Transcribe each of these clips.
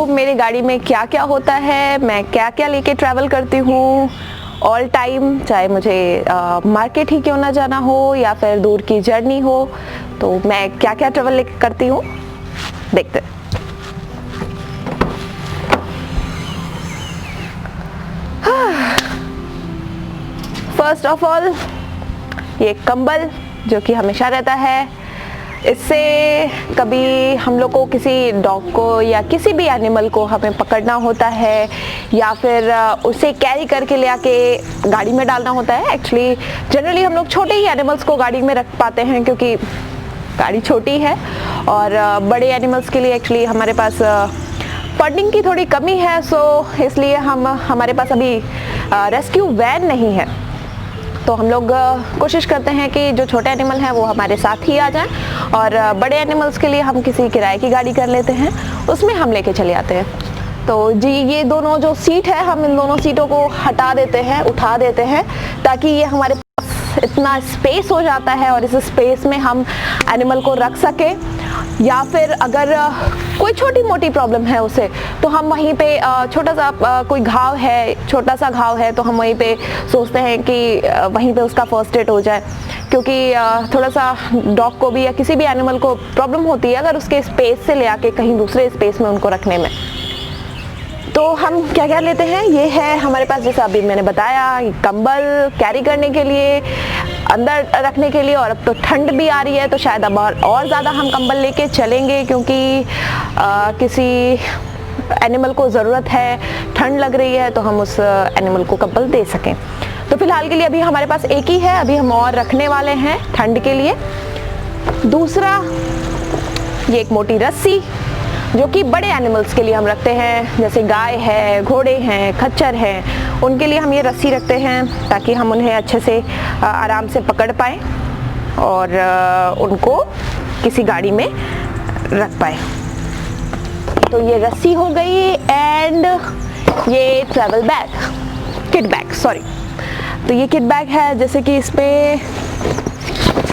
मेरी गाड़ी में क्या क्या होता है, मैं क्या क्या लेके ट्रैवल करती हूँ ऑल टाइम, चाहे मुझे मार्केट ही क्यों ना जाना हो या फिर दूर की जर्नी हो, तो मैं क्या क्या ट्रैवल लेके करती हूँ देखते हैं। फर्स्ट ऑफ ऑल ये कंबल जो कि हमेशा रहता है। इससे कभी हम लोग को किसी डॉग को या किसी भी एनिमल को हमें पकड़ना होता है या फिर उसे कैरी करके ले आके गाड़ी में डालना होता है। एक्चुअली जनरली हम लोग छोटे ही एनिमल्स को गाड़ी में रख पाते हैं क्योंकि गाड़ी छोटी है, और बड़े एनिमल्स के लिए एक्चुअली हमारे पास फंडिंग की थोड़ी कमी है, सो इसलिए हमारे पास अभी रेस्क्यू वैन नहीं है। तो हम लोग कोशिश करते हैं कि जो छोटे एनिमल हैं वो हमारे साथ ही आ जाएं, और बड़े एनिमल्स के लिए हम किसी किराए की गाड़ी कर लेते हैं, उसमें हम लेके चले आते हैं। तो जी ये दोनों जो सीट है, हम इन दोनों सीटों को हटा देते हैं, उठा देते हैं, ताकि ये हमारे पास इतना स्पेस हो जाता है और इस स्पेस में हम एनिमल को रख सके, या फिर अगर कोई छोटी मोटी प्रॉब्लम है उसे, तो हम वहीं पे छोटा सा कोई घाव है, छोटा सा घाव है, तो हम वहीं पे सोचते हैं कि वहीं पे उसका फर्स्ट एड हो जाए, क्योंकि थोड़ा सा डॉग को भी या किसी भी एनिमल को प्रॉब्लम होती है अगर उसके स्पेस से ले आके कहीं दूसरे स्पेस में उनको रखने में। तो हम क्या क्या लेते हैं, ये है हमारे पास, जैसा अभी मैंने बताया, कंबल कैरी करने के लिए, अंदर रखने के लिए, और अब तो ठंड भी आ रही है तो शायद अब और ज़्यादा हम कंबल लेके चलेंगे, क्योंकि किसी एनिमल को ज़रूरत है, ठंड लग रही है, तो हम उस एनिमल को कंबल दे सकें। तो फिलहाल के लिए अभी हमारे पास एक ही है, अभी हम और रखने वाले हैं ठंड के लिए। दूसरा ये एक मोटी रस्सी जो कि बड़े एनिमल्स के लिए हम रखते हैं, जैसे गाय है, घोड़े हैं, खच्चर हैं, उनके लिए हम ये रस्सी रखते हैं ताकि हम उन्हें अच्छे से आराम से पकड़ पाएँ और उनको किसी गाड़ी में रख पाए। तो ये रस्सी हो गई, एंड ये travel bag, kit bag, sorry. तो ये किट बैग है, जैसे कि इस पे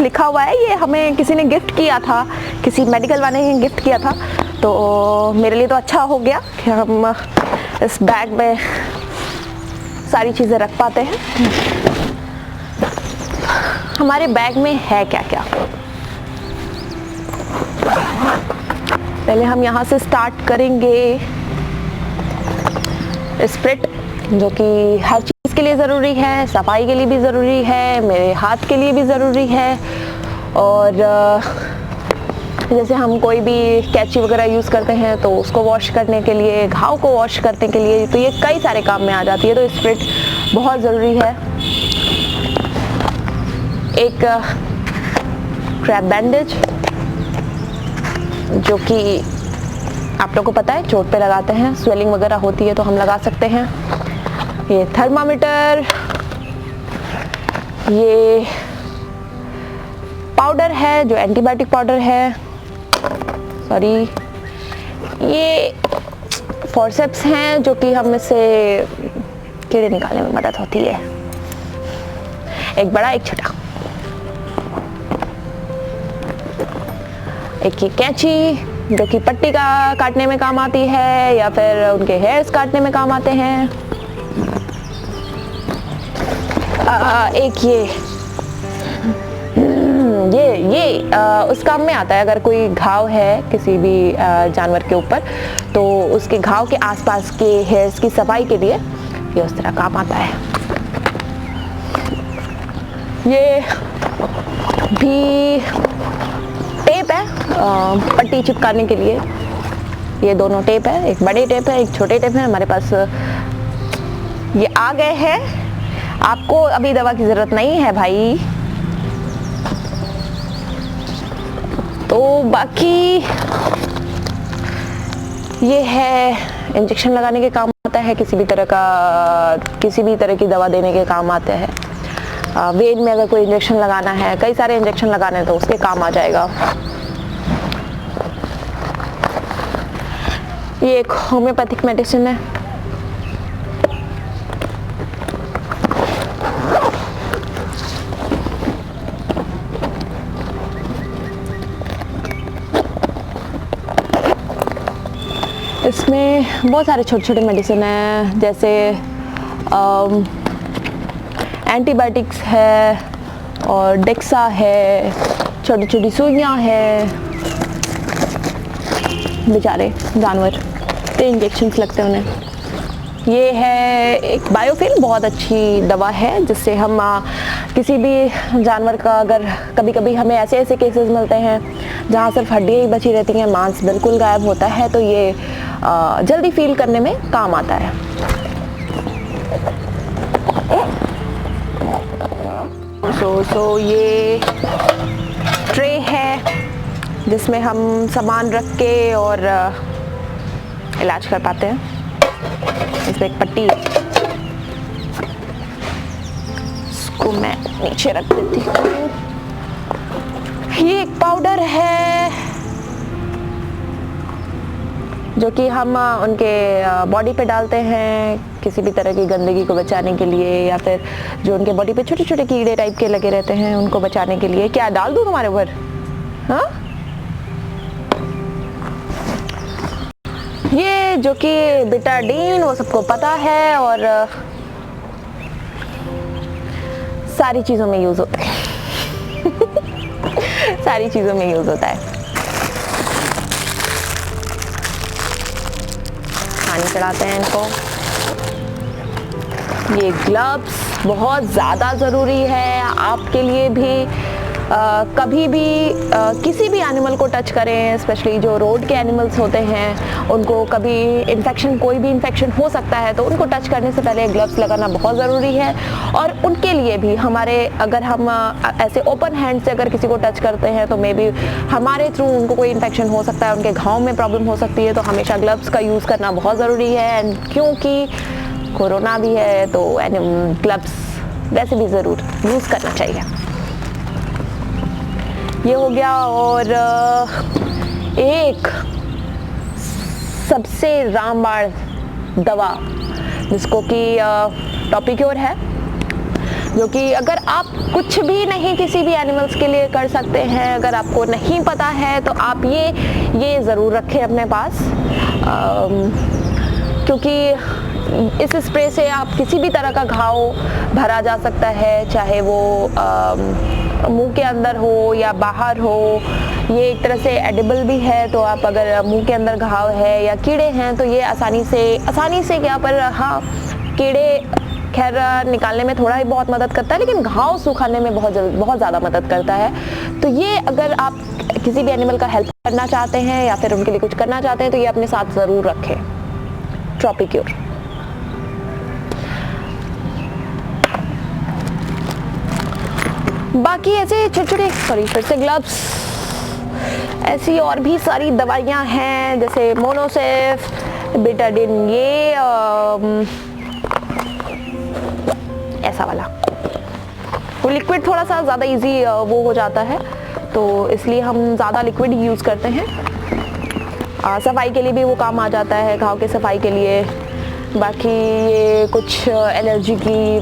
लिखा हुआ है, ये हमें किसी ने गिफ्ट किया था, किसी मेडिकल वाले ने गिफ्ट किया था, तो मेरे लिए तो अच्छा हो गया कि हम इस बैग में सारी चीज़ें रख पाते हैं। हमारे बैग में है क्या क्या, पहले हम यहाँ से स्टार्ट करेंगे। स्प्रिट जो कि हर चीज़ के लिए ज़रूरी है, सफाई के लिए भी ज़रूरी है, मेरे हाथ के लिए भी ज़रूरी है, और जैसे हम कोई भी कैंची वगैरह यूज़ करते हैं तो उसको वॉश करने के लिए, घाव को वॉश करने के लिए, तो ये कई सारे काम में आ जाती है, तो स्प्रिट बहुत ज़रूरी है। एक क्रैब बैंडेज जो कि आप लोगों को पता है चोट पे लगाते हैं, स्वेलिंग वगैरह होती है तो हम लगा सकते हैं। ये थर्मामीटर, ये पाउडर है जो एंटीबायोटिक पाउडर है, सॉरी, ये फोर्सेप्स हैं जो कि हम इससे कीड़े निकालने में मदद होती है, एक बड़ा एक छोटा। एक ये कैंची जो कि पट्टी का काटने में काम आती है या फिर उनके हेयर्स काटने में काम आते हैं। एक ये उस काम में आता है अगर कोई घाव है किसी भी जानवर के ऊपर, तो उसके घाव के आसपास के हेयर्स की सफाई के लिए ये उस तरह काम आता है। ये भी टेप है पट्टी चिपकाने के लिए, ये दोनों टेप है, एक बड़े टेप है, एक छोटे टेप है। हमारे पास ये आ गए हैं, आपको अभी दवा की ज़रूरत नहीं है भाई। तो बाकी ये है, इंजेक्शन लगाने के काम आता है, किसी भी तरह की दवा देने के काम आते हैं। वेन में अगर कोई इंजेक्शन लगाना है, कई सारे इंजेक्शन लगाने हैं तो उसके काम आ जाएगा। ये एक होम्योपैथिक मेडिसिन है। इसमें बहुत सारे छोटे छोटे मेडिसिन हैं, जैसे एंटीबायोटिक्स है और डेक्सा है, छोटी छोटी सुइयाँ है। बेचारे जानवर, तो इंजेक्शन्स लगते हैं उन्हें। ये है एक बायोफिल, बहुत अच्छी दवा है जिससे हम किसी भी जानवर का, अगर कभी कभी हमें ऐसे ऐसे केसेस मिलते हैं जहाँ सिर्फ हड्डियाँ ही बची रहती हैं, मांस बिल्कुल गायब होता है, तो ये जल्दी फील करने में काम आता है। सो ये ट्रे है जिसमें हम सामान रख के और इलाज कर पाते हैं। इसमें एक पट्टी है, इसको मैं नीचे रख देती हूँ। ये एक पाउडर है जो कि हम उनके बॉडी पे डालते हैं किसी भी तरह की गंदगी को बचाने के लिए, या फिर जो उनके बॉडी पे छोटे छोटे कीड़े टाइप के लगे रहते हैं उनको बचाने के लिए। क्या डाल दूँ तुम्हारे ऊपर? हाँ, ये जो कि बेटाडीन, वो सबको पता है और सारी चीज़ों में यूज़ होता है। सारी चीज़ों में यूज़ होता है। पानी चढ़ाते हैं इनको। ये ग्लव्स बहुत ज़्यादा ज़रूरी है आपके लिए भी। कभी भी किसी भी एनिमल को टच करें, स्पेशली जो रोड के एनिमल्स होते हैं, उनको कभी इन्फेक्शन, कोई भी इन्फेक्शन हो सकता है, तो उनको टच करने से पहले ग्लव्स लगाना बहुत ज़रूरी है। और उनके लिए भी हमारे, अगर हम ऐसे ओपन हैंड से अगर किसी को टच करते हैं तो मे बी हमारे थ्रू उनको कोई इन्फेक्शन हो सकता है, उनके घाव में प्रॉब्लम हो सकती है, तो हमेशा ग्लव्स का यूज़ करना बहुत ज़रूरी है। एंड क्योंकि कोरोना भी है तो ग्लव्स वैसे भी ज़रूर यूज़ करना चाहिए। ये हो गया। और एक सबसे रामबाण दवा जिसको कि टॉपिक्योर है, जो कि अगर आप कुछ भी नहीं किसी भी एनिमल्स के लिए कर सकते हैं, अगर आपको नहीं पता है तो आप ये ज़रूर रखें अपने पास, क्योंकि इस स्प्रे से आप किसी भी तरह का घाव भरा जा सकता है, चाहे वो मुंह के अंदर हो या बाहर हो। ये एक तरह से एडिबल भी है, तो आप अगर मुंह के अंदर घाव है या कीड़े हैं तो ये आसानी से क्या, पर हाँ, कीड़े खैर निकालने में थोड़ा ही बहुत मदद करता है, लेकिन घाव सुखाने में बहुत ज़्यादा मदद करता है। तो ये अगर आप किसी भी एनिमल का हेल्प करना चाहते हैं या फिर उनके लिए कुछ करना चाहते हैं तो ये अपने साथ ज़रूर रखें, टॉपिक्योर। बाकी ऐसे छोटे फिर से ग्लव्स, ऐसी और भी सारी दवाइयाँ हैं जैसे मोनोसेफ, बेटाडिन, ये ऐसा वाला। वो लिक्विड थोड़ा सा ज़्यादा इजी वो हो जाता है, तो इसलिए हम ज़्यादा लिक्विड ही यूज़ करते हैं। सफाई के लिए भी वो काम आ जाता है, घाव के सफाई के लिए। बाकी ये कुछ एलर्जी की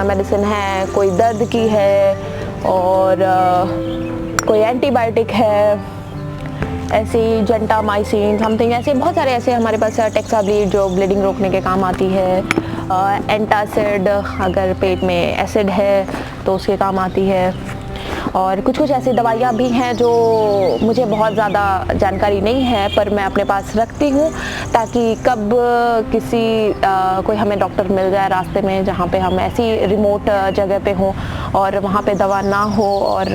मेडिसिन है, कोई दर्द की है, और कोई एंटीबायोटिक है, ऐसी जेंटामाइसिन समथिंग, ऐसे बहुत सारे ऐसे हमारे पास है। टेक्साब्लीड जो ब्लीडिंग रोकने के काम आती है, एंटासिड अगर पेट में एसिड है तो उसके काम आती है, और कुछ ऐसी दवाइयाँ भी हैं जो मुझे बहुत ज़्यादा जानकारी नहीं है पर मैं अपने पास रखती हूँ, ताकि कब कोई हमें डॉक्टर मिल जाए रास्ते में जहाँ पे हम ऐसी रिमोट जगह पे हों और वहाँ पे दवा ना हो और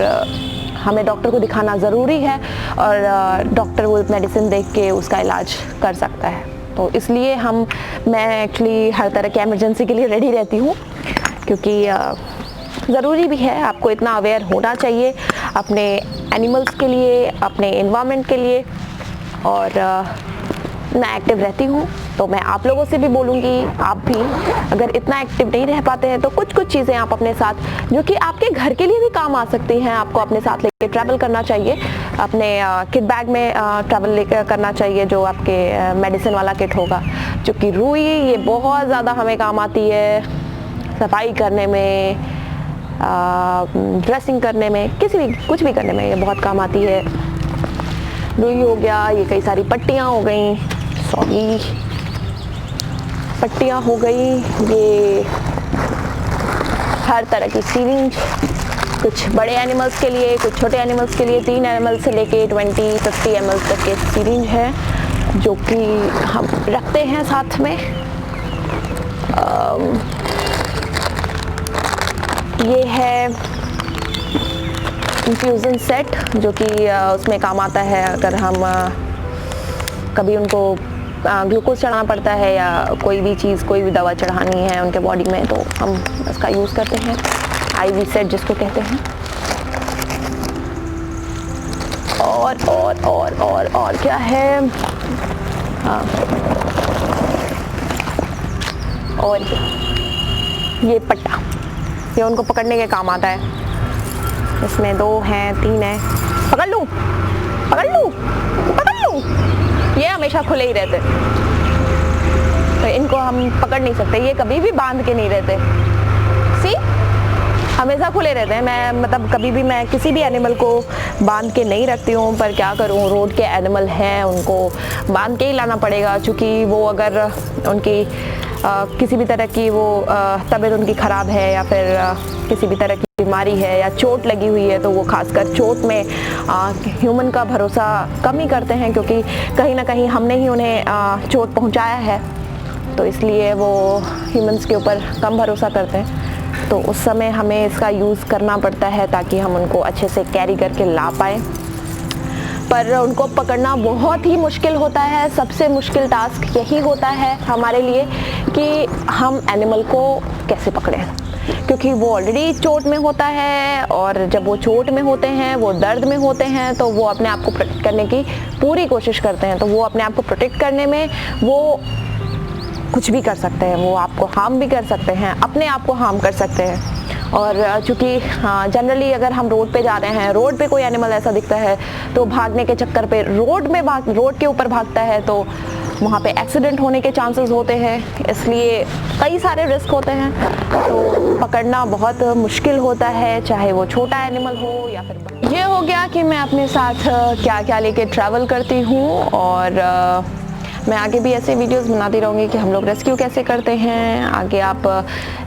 हमें डॉक्टर को दिखाना ज़रूरी है, और डॉक्टर वो मेडिसिन देख के उसका इलाज कर सकता है। तो इसलिए मैं एक्चुअली हर तरह के इमरजेंसी के लिए रेडी रहती हूँ, क्योंकि ज़रूरी भी है, आपको इतना अवेयर होना चाहिए अपने एनिमल्स के लिए, अपने एनवायरनमेंट के लिए। और मैं एक्टिव रहती हूँ तो मैं आप लोगों से भी बोलूँगी, आप भी अगर इतना एक्टिव नहीं रह पाते हैं तो कुछ कुछ चीज़ें आप अपने साथ जो कि आपके घर के लिए भी काम आ सकती हैं, आपको अपने साथ लेके ट्रैवल करना चाहिए। अपने किट बैग में ट्रैवल लेकर करना चाहिए, जो आपके मेडिसिन वाला किट होगा, जो कि रुई ये बहुत ज़्यादा हमें काम आती है सफाई करने में, ड्रेसिंग करने में, कुछ भी करने में ये बहुत काम आती है। रुई हो गया, ये कई सारी पट्टियाँ हो गई, पट्टियाँ हो गई, ये हर तरह की सीरिंज, कुछ बड़े एनिमल्स के लिए, कुछ छोटे एनिमल्स के लिए, 3 एनिमल से लेके 20-50 ml तक के सीरिंज है जो कि हम रखते हैं साथ में। ये है इन्फ्यूज़न सेट जो कि उसमें काम आता है अगर हम कभी उनको ग्लूकोज चढ़ाना पड़ता है या कोई भी चीज़, कोई भी दवा चढ़ानी है उनके बॉडी में, तो हम इसका यूज़ करते हैं, IV सेट जिसको कहते हैं। और क्या है, हाँ, और ये पट्टा, ये उनको पकड़ने के काम आता है। इसमें 2 हैं, 3 हैं, पकड़ लूँ, ये हमेशा खुले ही रहते, तो इनको हम पकड़ नहीं सकते, ये कभी भी बांध के नहीं रहते, सी हमेशा खुले रहते हैं। मैं मतलब कभी भी मैं किसी भी एनिमल को बांध के नहीं रखती हूँ, पर क्या करूँ, रोड के एनिमल हैं, उनको बांध के ही लाना पड़ेगा, क्योंकि वो अगर उनकी किसी भी तरह की वो तबीयत उनकी ख़राब है या फिर किसी भी तरह की बीमारी है या चोट लगी हुई है, तो वो खासकर चोट में ह्यूमन का भरोसा कम ही करते हैं, क्योंकि कहीं ना कहीं हमने ही उन्हें चोट पहुंचाया है, तो इसलिए वो ह्यूमंस के ऊपर कम भरोसा करते हैं। तो उस समय हमें इसका यूज़ करना पड़ता है ताकि हम उनको अच्छे से कैरी करके ला पाएँ, पर उनको पकड़ना बहुत ही मुश्किल होता है। सबसे मुश्किल टास्क यही होता है हमारे लिए कि हम एनिमल को कैसे पकड़ें, क्योंकि वो ऑलरेडी चोट में होता है, और जब वो चोट में होते हैं, वो दर्द में होते हैं, तो वो अपने आप को प्रोटेक्ट करने की पूरी कोशिश करते हैं। तो वो अपने आप को प्रोटेक्ट करने में वो कुछ भी कर सकते हैं, वो आपको हार्म भी कर सकते हैं, अपने आप को हार्म कर सकते हैं। और चूँकि जनरली अगर हम रोड पे जा रहे हैं, रोड पे कोई एनिमल ऐसा दिखता है तो भागने के चक्कर पे रोड के ऊपर भागता है, तो वहाँ पे एक्सीडेंट होने के चांसेस होते हैं, इसलिए कई सारे रिस्क होते हैं। तो पकड़ना बहुत मुश्किल होता है, चाहे वो छोटा एनिमल हो या फिर बड़ा। ये हो गया कि मैं अपने साथ क्या क्या लेके ट्रैवल करती हूँ, और मैं आगे भी ऐसे वीडियोस बनाती रहूँगी कि हम लोग रेस्क्यू कैसे करते हैं। आगे आप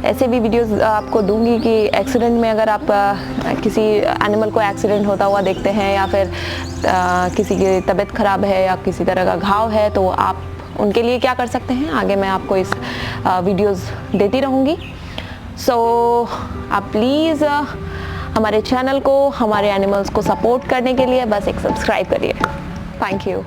ऐसे भी वीडियोस आपको दूंगी कि एक्सीडेंट में अगर आप किसी एनिमल को एक्सीडेंट होता हुआ देखते हैं, या फिर किसी की तबीयत ख़राब है या किसी तरह का घाव है, तो आप उनके लिए क्या कर सकते हैं, आगे मैं आपको इस वीडियोस देती रहूँगी। सो आप प्लीज़ हमारे चैनल को, हमारे एनिमल्स को सपोर्ट करने के लिए बस एक सब्सक्राइब करिए। Thank you.